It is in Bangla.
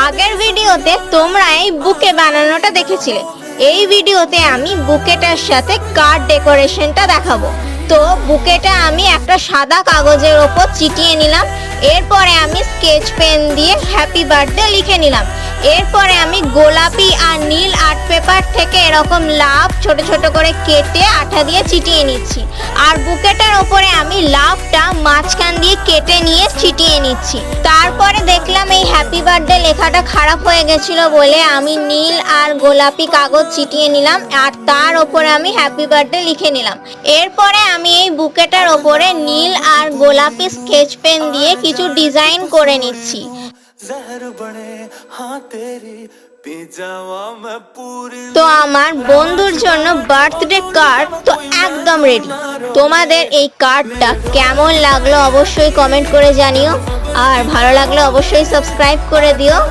আগের ভিডিওতে তোমরা এই বুকে বানানোটা দেখেছিলে। এই ভিডিওতে আমি বুকেটার সাথে কার্ড ডেকোরেশনটা দেখাবো। তো বুকেটা আমি একটা সাদা কাগজের ওপর চিটিয়ে নিলাম। এরপরে আমি স্কেচ পেন দিয়ে হ্যাপি বার্থডে লিখে নিলাম। এরপরে আমি গোলাপি আর নীল আর্ট পেপার থেকে এরকম লাভ ছোট ছোট করে কেটে আঠা দিয়ে চিটিয়ে নিচ্ছি। আর বুকেটার ওপরে আমি লাভটা মাঝখান দিয়ে কেটে নিয়ে চিটিয়ে নিচ্ছি। তারপরে দেখলাম এই হ্যাপি বার্থডে লেখাটা খারাপ হয়ে গেছিল বলে আমি নীল আর গোলাপি কাগজ চিটিয়ে নিলাম আর তার ওপরে আমি হ্যাপি বার্থডে লিখে নিলাম। এরপরে আমি এই বুকেটার ওপরে নীল আর গোলাপি স্কেচ পেন দিয়ে কিছু ডিজাইন করে নিচ্ছি। তো আমার বন্ধুর জন্য বার্থডে কার্ড তো একদম রেডি। তোমাদের এই কার্ডটা কেমন লাগলো অবশ্যই কমেন্ট করে জানিও, আর ভালো লাগলে অবশ্যই সাবস্ক্রাইব করে দিও।